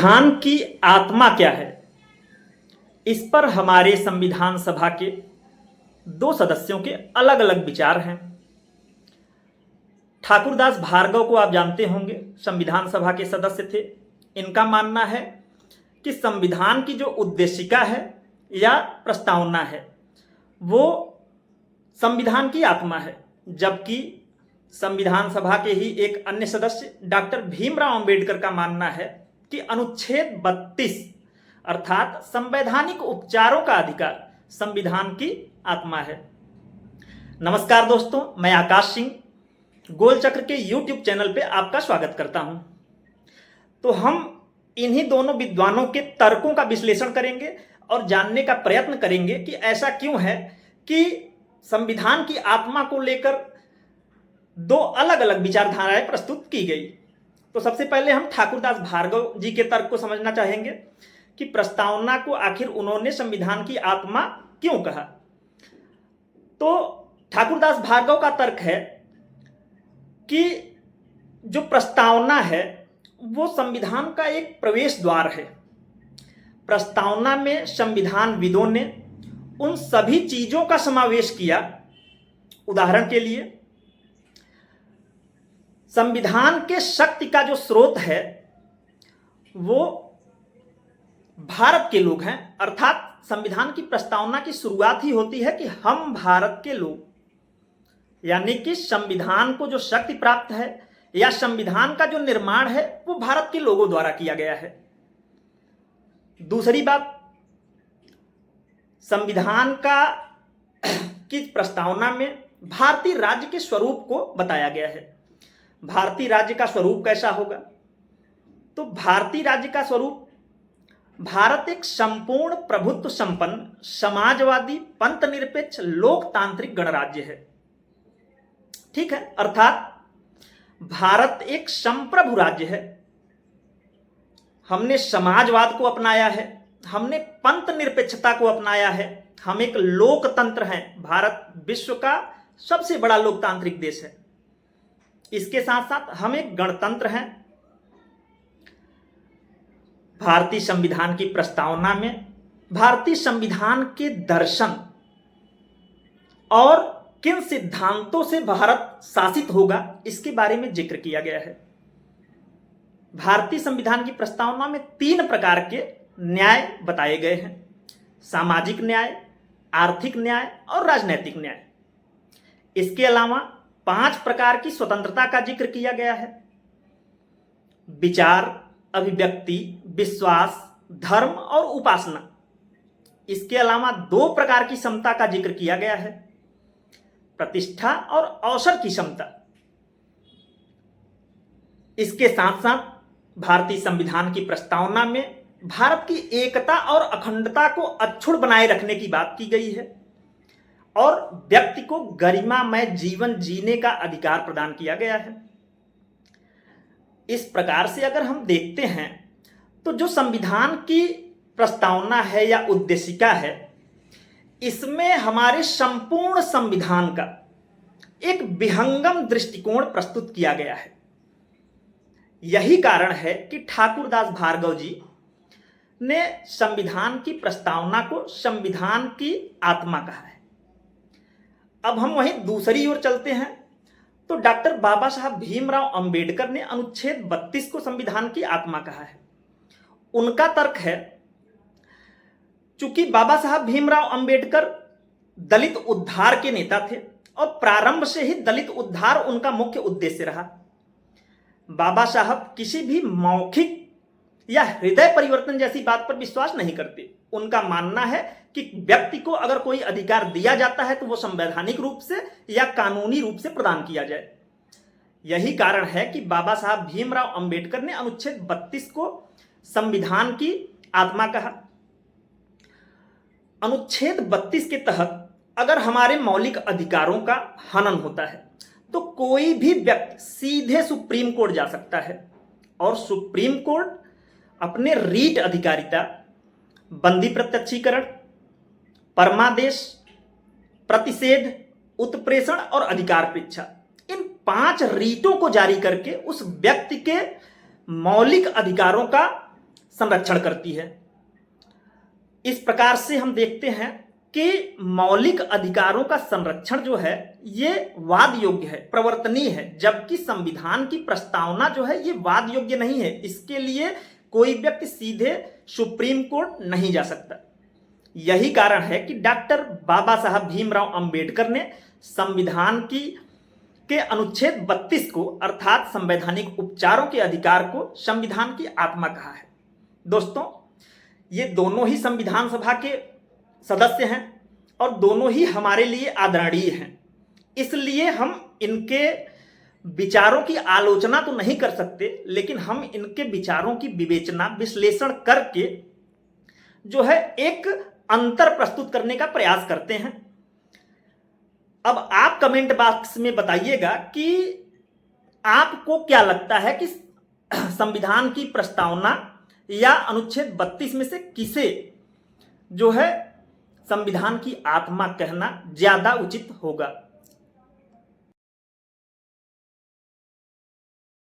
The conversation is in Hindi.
संविधान की आत्मा क्या है, इस पर हमारे संविधान सभा के दो सदस्यों के अलग अलग विचार हैं। ठाकुरदास भार्गव को आप जानते होंगे, संविधान सभा के सदस्य थे। इनका मानना है कि संविधान की जो उद्देशिका है या प्रस्तावना है वो संविधान की आत्मा है, जबकि संविधान सभा के ही एक अन्य सदस्य डॉक्टर भीमराव अंबेडकर का मानना है कि अनुच्छेद 32 अर्थात संवैधानिक उपचारों का अधिकार संविधान की आत्मा है। नमस्कार दोस्तों, मैं आकाश सिंह गोल चक्र के YouTube चैनल पे आपका स्वागत करता हूं। तो हम इन्हीं दोनों विद्वानों के तर्कों का विश्लेषण करेंगे और जानने का प्रयत्न करेंगे कि ऐसा क्यों है कि संविधान की आत्मा को लेकर दो अलग अलग विचारधाराएं प्रस्तुत की गई। तो सबसे पहले हम ठाकुरदास भार्गव जी के तर्क को समझना चाहेंगे कि प्रस्तावना को आखिर उन्होंने संविधान की आत्मा क्यों कहा। तो ठाकुरदास भार्गव का तर्क है कि जो प्रस्तावना है वो संविधान का एक प्रवेश द्वार है। प्रस्तावना में संविधानविदों ने उन सभी चीजों का समावेश किया। उदाहरण के लिए संविधान के शक्ति का जो स्रोत है वो भारत के लोग हैं, अर्थात संविधान की प्रस्तावना की शुरुआत ही होती है कि हम भारत के लोग, यानी कि संविधान को जो शक्ति प्राप्त है या संविधान का जो निर्माण है वो भारत के लोगों द्वारा किया गया है। दूसरी बात, संविधान की प्रस्तावना में भारतीय राज्य के स्वरूप को बताया गया है। भारतीय राज्य का स्वरूप कैसा होगा? तो भारतीय राज्य का स्वरूप, भारत एक संपूर्ण प्रभुत्व संपन्न समाजवादी पंथ निरपेक्ष लोकतांत्रिक गणराज्य है। ठीक है, अर्थात भारत एक संप्रभु राज्य है। हमने समाजवाद को अपनाया है, हमने पंथ निरपेक्षता को अपनाया है, हम एक लोकतंत्र हैं। भारत विश्व का सबसे बड़ा लोकतांत्रिक देश है। इसके साथ साथ हम एक गणतंत्र हैं। भारतीय संविधान की प्रस्तावना में भारतीय संविधान के दर्शन और किन सिद्धांतों से भारत शासित होगा इसके बारे में जिक्र किया गया है। भारतीय संविधान की प्रस्तावना में 3 प्रकार के न्याय बताए गए हैं: सामाजिक न्याय, आर्थिक न्याय और राजनैतिक न्याय। इसके अलावा 5 प्रकार की स्वतंत्रता का जिक्र किया गया है: विचार, अभिव्यक्ति, विश्वास, धर्म और उपासना। इसके अलावा 2 प्रकार की समता का जिक्र किया गया है: प्रतिष्ठा और अवसर की समता। इसके साथ साथ भारतीय संविधान की प्रस्तावना में भारत की एकता और अखंडता को अक्षुण्ण बनाए रखने की बात की गई है और व्यक्ति को गरिमामय जीवन जीने का अधिकार प्रदान किया गया है। इस प्रकार से अगर हम देखते हैं तो जो संविधान की प्रस्तावना है या उद्देशिका है, इसमें हमारे संपूर्ण संविधान का एक विहंगम दृष्टिकोण प्रस्तुत किया गया है। यही कारण है कि ठाकुरदास भार्गव जी ने संविधान की प्रस्तावना को संविधान की आत्मा कहा है। अब हम वहीं दूसरी ओर चलते हैं तो डॉक्टर बाबा साहब भीमराव अंबेडकर ने अनुच्छेद 32 को संविधान की आत्मा कहा है। उनका तर्क है, चूंकि बाबा साहब भीमराव अंबेडकर दलित उद्धार के नेता थे और प्रारंभ से ही दलित उद्धार उनका मुख्य उद्देश्य रहा। बाबा साहब किसी भी मौखिक या हृदय परिवर्तन जैसी बात पर विश्वास नहीं करते। उनका मानना है कि व्यक्ति को अगर कोई अधिकार दिया जाता है तो वो संवैधानिक रूप से या कानूनी रूप से प्रदान किया जाए। यही कारण है कि बाबा साहब भीमराव अंबेडकर ने अनुच्छेद 32 को संविधान की आत्मा कहा। अनुच्छेद 32 के तहत अगर हमारे मौलिक अधिकारों का हनन होता है तो कोई भी व्यक्ति सीधे सुप्रीम कोर्ट जा सकता है और सुप्रीम कोर्ट अपने रीट अधिकारिता, बंदी प्रत्यक्षीकरण, परमादेश, प्रतिषेध, उत्प्रेषण और अधिकार परीक्षा, इन 5 रीटों को जारी करके उस व्यक्ति के मौलिक अधिकारों का संरक्षण करती है। इस प्रकार से हम देखते हैं कि मौलिक अधिकारों का संरक्षण जो है ये वाद योग्य है, प्रवर्तनीय है, जबकि संविधान की प्रस्तावना जो है ये वाद योग्य नहीं है। इसके लिए कोई व्यक्ति सीधे सुप्रीम कोर्ट नहीं जा सकता। यही कारण है कि डॉक्टर बाबा साहब भीमराव अंबेडकर ने संविधान के अनुच्छेद 32 को अर्थात संवैधानिक उपचारों के अधिकार को संविधान की आत्मा कहा है। दोस्तों, ये दोनों ही संविधान सभा के सदस्य हैं और दोनों ही हमारे लिए आदरणीय हैं। इसलिए हम इनके विचारों की आलोचना तो नहीं कर सकते, लेकिन हम इनके विचारों की विवेचना विश्लेषण करके जो है एक अंतर प्रस्तुत करने का प्रयास करते हैं। अब आप कमेंट बॉक्स में बताइएगा कि आपको क्या लगता है कि संविधान की प्रस्तावना या अनुच्छेद 32 में से किसे जो है संविधान की आत्मा कहना ज्यादा उचित होगा।